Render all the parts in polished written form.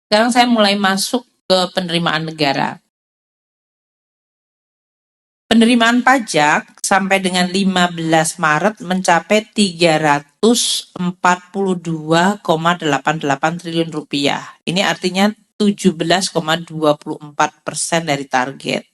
Sekarang saya mulai masuk ke penerimaan negara. Penerimaan pajak sampai dengan 15 Maret mencapai 342,88 triliun rupiah. Ini artinya 17,24% dari target.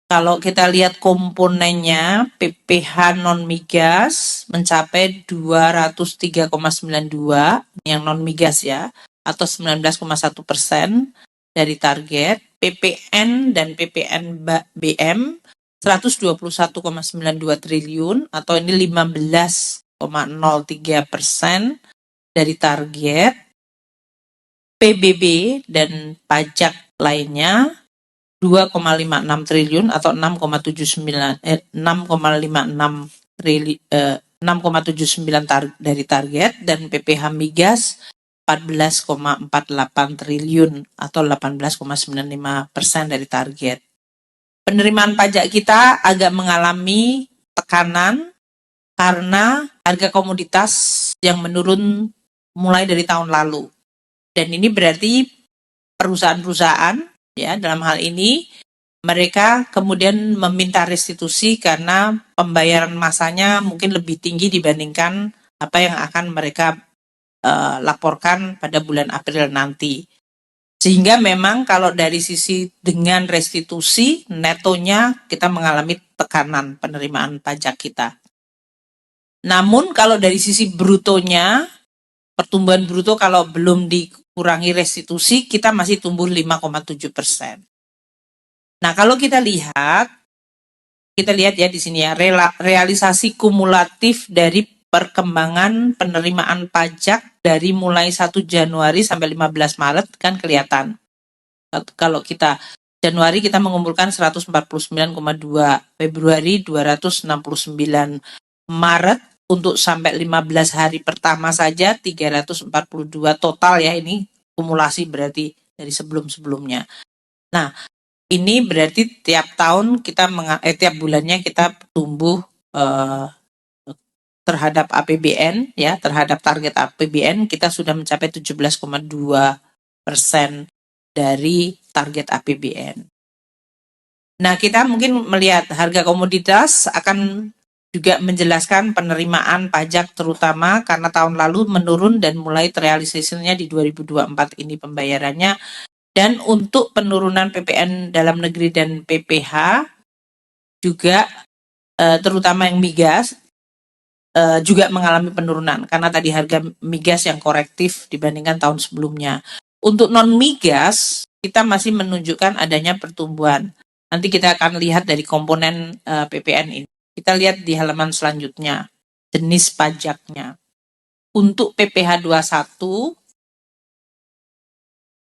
Kalau kita lihat komponennya, PPh non-migas mencapai 203,92, yang non-migas ya, atau 19,1% dari target. PPN dan PPN BM 121,92 triliun, atau ini 15,03% dari target. PBB dan pajak lainnya 2,56 triliun atau 6,79 dari target, dan PPh migas 14,48 triliun atau 18,95% dari target. Penerimaan pajak kita agak mengalami tekanan karena harga komoditas yang menurun mulai dari tahun lalu. Dan ini berarti perusahaan-perusahaan, ya, dalam hal ini mereka kemudian meminta restitusi karena pembayaran masanya mungkin lebih tinggi dibandingkan apa yang akan mereka laporkan pada bulan April nanti. Sehingga memang kalau dari sisi dengan restitusi, netonya kita mengalami tekanan penerimaan pajak kita. Namun kalau dari sisi brutonya, pertumbuhan bruto kalau belum dikurangi restitusi, kita masih tumbuh 5,7%. Nah, kalau kita lihat ya di sini ya, realisasi kumulatif dari perkembangan penerimaan pajak dari mulai 1 Januari sampai 15 Maret kan kelihatan. Kalau kita Januari kita mengumpulkan 149,2, Februari 269, Maret untuk sampai 15 hari pertama saja 342 total ya, ini kumulasi berarti dari sebelum-sebelumnya. Nah, ini berarti tiap tahun kita tiap bulannya kita tumbuh terhadap APBN ya, terhadap target APBN kita sudah mencapai 17,2% dari target APBN. Nah, kita mungkin melihat harga komoditas akan juga menjelaskan penerimaan pajak terutama karena tahun lalu menurun dan mulai terrealisasinya di 2024 ini pembayarannya. Dan untuk penurunan PPN dalam negeri dan PPh juga terutama yang migas juga mengalami penurunan karena tadi harga migas yang korektif dibandingkan tahun sebelumnya. Untuk non-migas kita masih menunjukkan adanya pertumbuhan. Nanti kita akan lihat dari komponen PPN ini. Kita lihat di halaman selanjutnya jenis pajaknya. Untuk PPh 21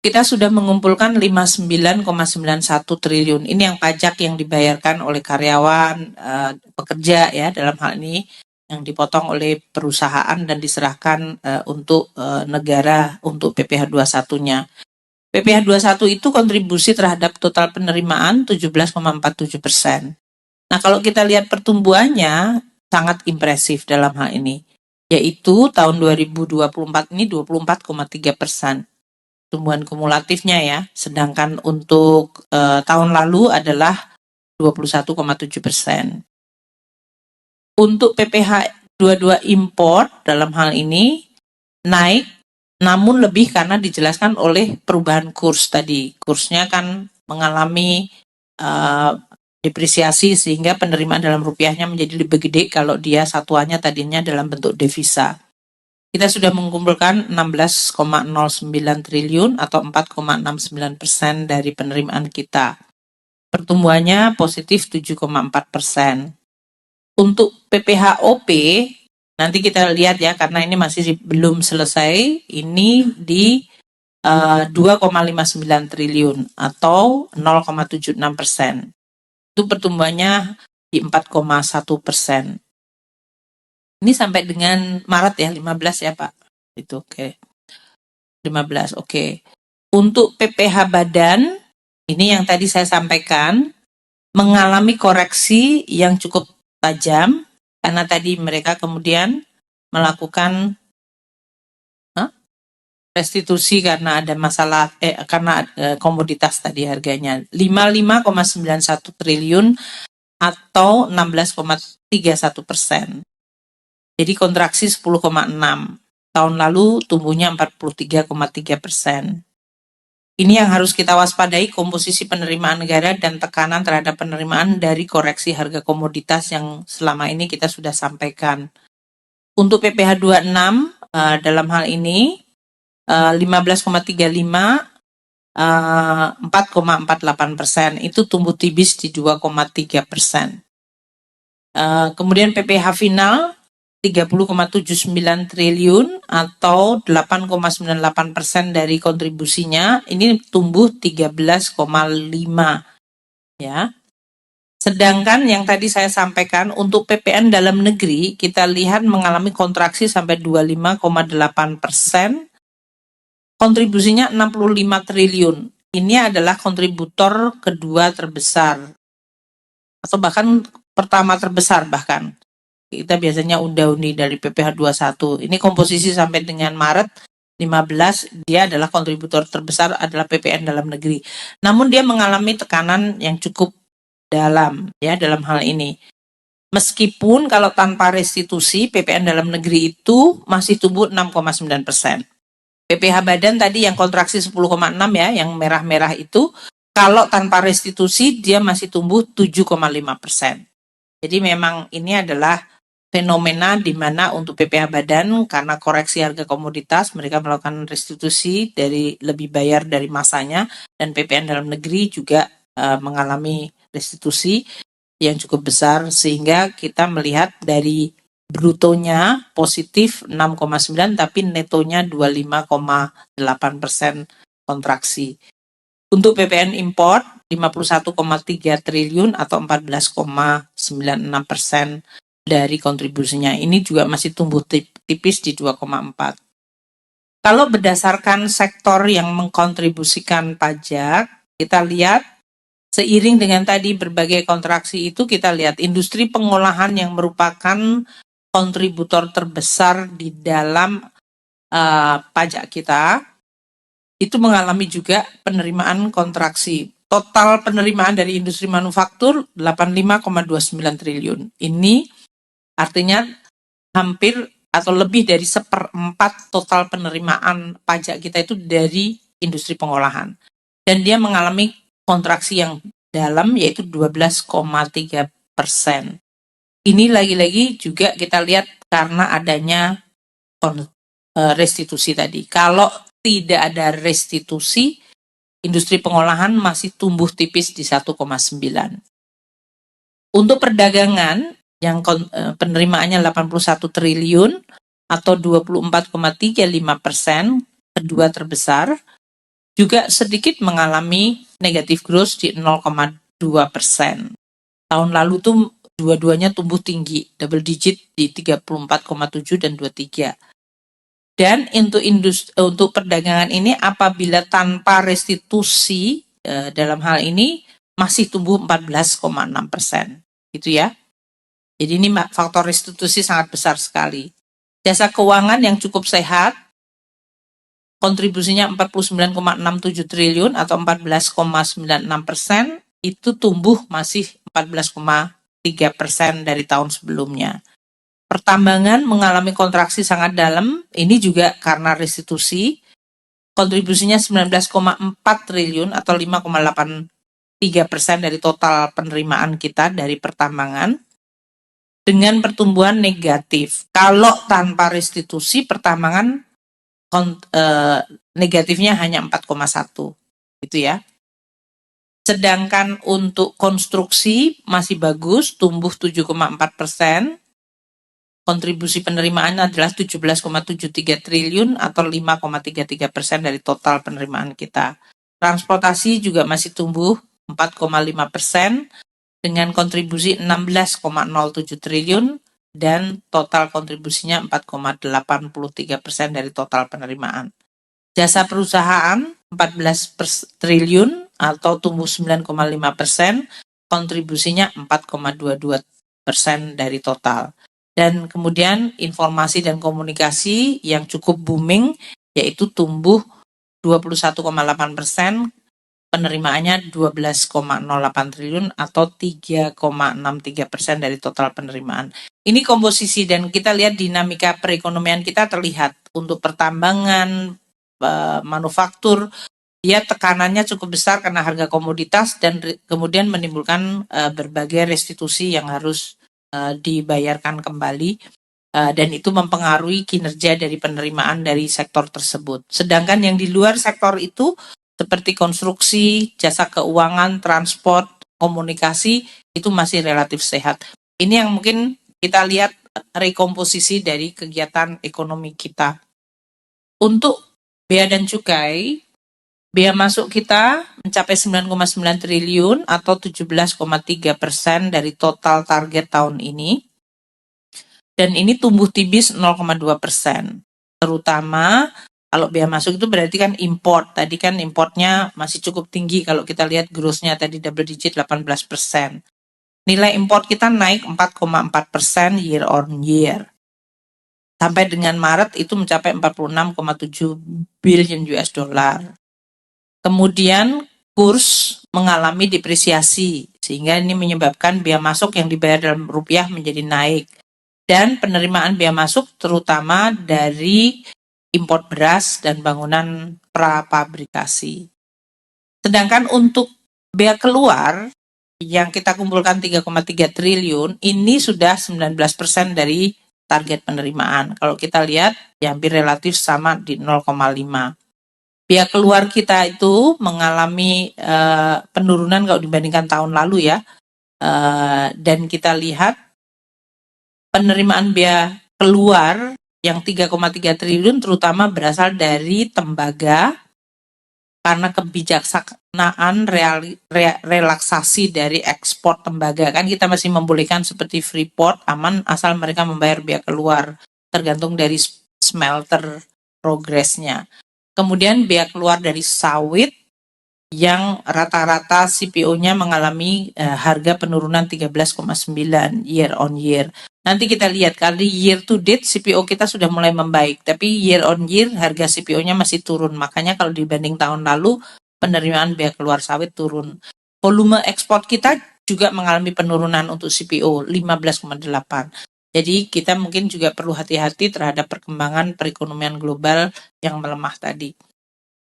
kita sudah mengumpulkan 59,91 triliun. Ini yang pajak yang dibayarkan oleh karyawan, pekerja ya, dalam hal ini yang dipotong oleh perusahaan dan diserahkan untuk negara untuk PPh 21-nya. PPh 21 itu kontribusi terhadap total penerimaan 17,47%. Nah, kalau kita lihat pertumbuhannya sangat impresif dalam hal ini, yaitu tahun 2024 ini 24,3%. Pertumbuhan kumulatifnya ya, sedangkan untuk tahun lalu adalah 21,7%. Untuk PPh 22 impor dalam hal ini naik, namun lebih karena dijelaskan oleh perubahan kurs tadi. Kursnya kan mengalami depresiasi sehingga penerimaan dalam rupiahnya menjadi lebih gede kalau dia satuannya tadinya dalam bentuk devisa. Kita sudah mengumpulkan 16,09 triliun atau 4,69% dari penerimaan kita. Pertumbuhannya positif 7,4%. Untuk PPh-OP, nanti kita lihat ya, karena ini masih belum selesai, ini di 2,59 triliun atau 0,76%. Itu pertumbuhannya di 4,1%. Ini sampai dengan Maret ya, 15 ya Pak. Itu oke. 15, oke. Untuk PPh badan, ini yang tadi saya sampaikan, mengalami koreksi yang cukup tajam, karena tadi mereka kemudian melakukan restitusi karena ada masalah karena komoditas tadi harganya 55,91 triliun atau 16,31%. Jadi kontraksi 10,6. Tahun lalu tumbuhnya 43,3%. Ini yang harus kita waspadai, komposisi penerimaan negara dan tekanan terhadap penerimaan dari koreksi harga komoditas yang selama ini kita sudah sampaikan. Untuk PPh 26 dalam hal ini 15,35 4,48%, itu tumbuh tipis di 2,3%. Kemudian PPh final 30,79 triliun atau 8,98% dari kontribusinya, ini tumbuh 13,5 ya. Sedangkan yang tadi saya sampaikan untuk PPN dalam negeri kita lihat mengalami kontraksi sampai 25,8%. Kontribusinya 65 triliun. Ini adalah kontributor kedua terbesar atau bahkan pertama terbesar bahkan. Kita biasanya undi dari PPh 21. Ini komposisi sampai dengan Maret 15, dia adalah kontributor terbesar adalah PPN dalam negeri. Namun dia mengalami tekanan yang cukup dalam ya dalam hal ini. Meskipun kalau tanpa restitusi PPN dalam negeri itu masih tumbuh 6,9%. PPh badan tadi yang kontraksi 10,6 ya, yang merah-merah itu, kalau tanpa restitusi dia masih tumbuh 7,5%. Jadi memang ini adalah fenomena di mana untuk PPh badan karena koreksi harga komoditas mereka melakukan restitusi dari lebih bayar dari masanya, dan PPN dalam negeri juga mengalami restitusi yang cukup besar sehingga kita melihat dari brutonya positif 6,9 tapi netonya 25,8% kontraksi. Untuk PPN import 51,3 triliun atau 14,96% dari kontribusinya. Ini juga masih tumbuh tipis di 2,4. Kalau berdasarkan sektor yang mengkontribusikan pajak, kita lihat seiring dengan tadi berbagai kontraksi itu, kita lihat industri pengolahan yang merupakan kontributor terbesar di dalam pajak kita, itu mengalami juga penerimaan kontraksi. Total penerimaan dari industri manufaktur 85,29 triliun. Ini artinya hampir atau lebih dari 1/4 total penerimaan pajak kita itu dari industri pengolahan. Dan dia mengalami kontraksi yang dalam yaitu 12,3%. Ini lagi-lagi juga kita lihat karena adanya restitusi tadi. Kalau tidak ada restitusi, industri pengolahan masih tumbuh tipis di 1,9. Untuk perdagangan yang penerimaannya 81 triliun atau 24,35%, kedua terbesar, juga sedikit mengalami negatif growth di 0,2%. Tahun lalu tuh dua-duanya tumbuh tinggi, double digit di 34,7 dan 23. Dan untuk perdagangan ini apabila tanpa restitusi dalam hal ini masih tumbuh 14,6%. Gitu ya. Jadi ini faktor restitusi sangat besar sekali. Jasa keuangan yang cukup sehat, kontribusinya 49,67 triliun atau 14,96%, itu tumbuh masih 14,3% dari tahun sebelumnya. Pertambangan mengalami kontraksi sangat dalam, ini juga karena restitusi, kontribusinya 19,4 triliun atau 5,83% dari total penerimaan kita dari pertambangan, dengan pertumbuhan negatif. Kalau tanpa restitusi, pertambangan negatifnya hanya 4,1, gitu ya. Sedangkan untuk konstruksi masih bagus, tumbuh 7,4%. Kontribusi penerimaan adalah 17,73 triliun atau 5,33% dari total penerimaan kita. Transportasi juga masih tumbuh 4,5% dengan kontribusi 16,07 triliun dan total kontribusinya 4,83% dari total penerimaan. Jasa perusahaan 14 triliun atau tumbuh 9,5%, kontribusinya 4,22% dari total. Dan kemudian informasi dan komunikasi yang cukup booming, yaitu tumbuh 21,8%, penerimaannya 12,08 triliun atau 3,63% dari total penerimaan. Ini komposisi dan kita lihat dinamika perekonomian kita terlihat untuk pertambangan, manufaktur, dia tekanannya cukup besar karena harga komoditas dan kemudian menimbulkan berbagai restitusi yang harus dibayarkan kembali. Dan itu mempengaruhi kinerja dari penerimaan dari sektor tersebut. Sedangkan yang di luar sektor itu seperti konstruksi, jasa keuangan, transport, komunikasi itu masih relatif sehat. Ini yang mungkin kita lihat rekomposisi dari kegiatan ekonomi kita. Untuk bea dan cukai, bea masuk kita mencapai 9,9 triliun atau 17,3% dari total target tahun ini. Dan ini tumbuh tipis 0,2%. Terutama kalau bea masuk itu berarti kan import. Tadi kan importnya masih cukup tinggi kalau kita lihat growth-nya tadi double digit 18%. Nilai import kita naik 4,4% year on year. Sampai dengan Maret itu mencapai 46,7 billion US dollar. Kemudian kurs mengalami depresiasi sehingga ini menyebabkan bea masuk yang dibayar dalam rupiah menjadi naik. Dan penerimaan bea masuk terutama dari import beras dan bangunan prapabrikasi. Sedangkan untuk bea keluar yang kita kumpulkan 3,3 triliun ini sudah 19% dari target penerimaan. Kalau kita lihat ya hampir relatif sama di 0,5. Bea keluar kita itu mengalami penurunan kalau dibandingkan tahun lalu ya. Dan kita lihat penerimaan bea keluar yang 3,3 triliun terutama berasal dari tembaga karena kebijaksanaan relaksasi dari ekspor tembaga. Kan kita masih membolehkan seperti Freeport aman asal mereka membayar bea keluar tergantung dari smelter progresnya. Kemudian bea keluar dari sawit yang rata-rata CPO-nya mengalami harga penurunan 13,9 year on year. Nanti kita lihat kali year to date CPO kita sudah mulai membaik, tapi year on year harga CPO-nya masih turun. Makanya kalau dibanding tahun lalu penerimaan bea keluar sawit turun. Volume ekspor kita juga mengalami penurunan untuk CPO 15,8. Jadi kita mungkin juga perlu hati-hati terhadap perkembangan perekonomian global yang melemah tadi.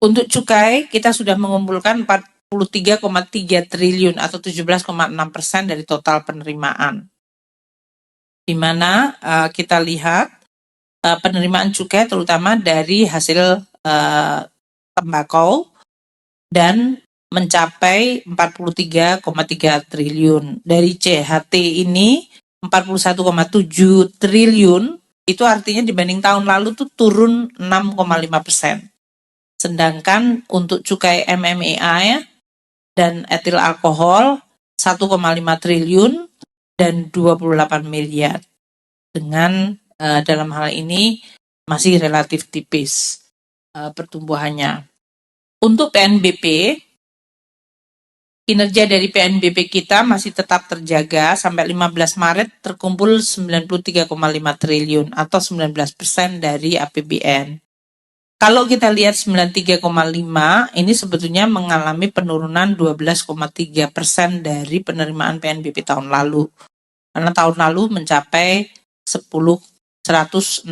Untuk cukai, kita sudah mengumpulkan 43,3 triliun atau 17,6% dari total penerimaan. Di mana kita lihat penerimaan cukai terutama dari hasil tembakau dan mencapai 43,3 triliun. Dari CHT ini 41,7 triliun, itu artinya dibanding tahun lalu tuh turun 6,5%. Sedangkan untuk cukai MMA dan etil alkohol 1,5 triliun dan 28 miliar. Dengan dalam hal ini masih relatif tipis pertumbuhannya. Untuk PNBP, kinerja dari PNBP kita masih tetap terjaga sampai 15 Maret terkumpul 93,5 triliun atau 19% dari APBN. Kalau kita lihat 93,5 ini sebetulnya mengalami penurunan 12,3% dari penerimaan PNBP tahun lalu. Karena tahun lalu mencapai 106,6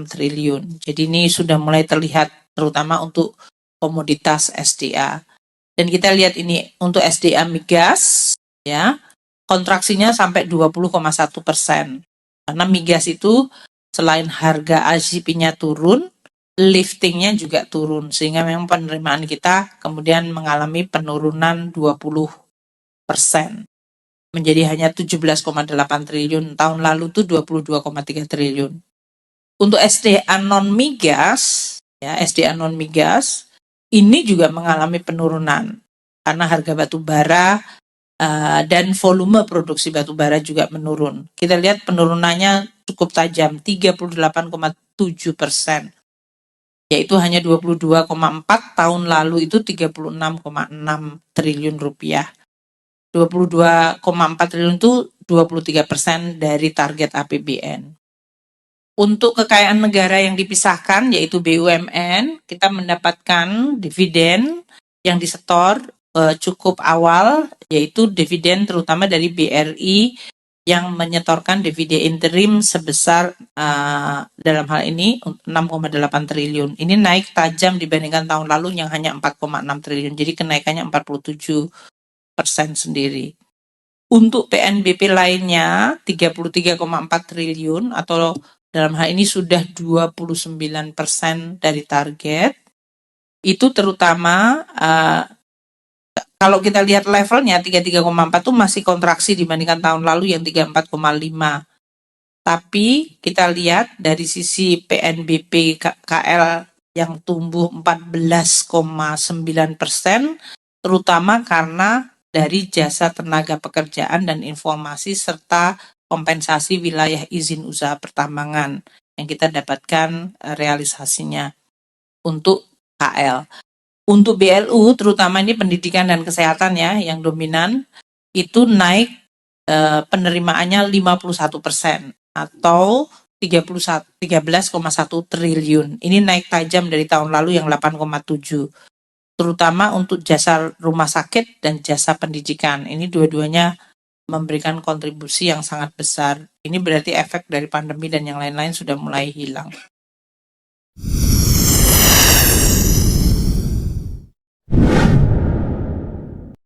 triliun. Jadi ini sudah mulai terlihat terutama untuk komoditas SDA. Dan kita lihat ini untuk SDA migas ya, kontraksinya sampai 20,1%. Karena migas itu selain harga ICP-nya turun, liftingnya juga turun sehingga memang penerimaan kita kemudian mengalami penurunan 20% menjadi hanya 17,8 triliun. Tahun lalu tuh 22,3 triliun. Untuk SDA non migas ya, SDA non migas ini juga mengalami penurunan karena harga batu bara dan volume produksi batu bara juga menurun. Kita lihat penurunannya cukup tajam 38,7%. Yaitu hanya 22,4, tahun lalu itu 36,6 triliun rupiah. 22,4 triliun itu 23% dari target APBN. Untuk kekayaan negara yang dipisahkan, yaitu BUMN, kita mendapatkan dividen yang disetor cukup awal, yaitu dividen terutama dari BRI yang menyetorkan dividen interim sebesar dalam hal ini 6,8 triliun. Ini naik tajam dibandingkan tahun lalu yang hanya 4,6 triliun. Jadi kenaikannya 47% sendiri. Untuk PNBP lainnya 33,4 triliun atau dalam hal ini sudah 29% dari target. Itu terutama kalau kita lihat levelnya 33,4 itu masih kontraksi dibandingkan tahun lalu yang 34,5. Tapi kita lihat dari sisi PNBP KL yang tumbuh 14,9%, terutama karena dari jasa tenaga pekerjaan dan informasi serta kompensasi wilayah izin usaha pertambangan yang kita dapatkan realisasinya untuk KL. Untuk BLU, terutama ini pendidikan dan kesehatan ya, yang dominan, itu naik penerimaannya 51% atau 13,1 triliun. Ini naik tajam dari tahun lalu yang 8,7. Terutama untuk jasa rumah sakit dan jasa pendidikan. Ini dua-duanya memberikan kontribusi yang sangat besar. Ini berarti efek dari pandemi dan yang lain-lain sudah mulai hilang.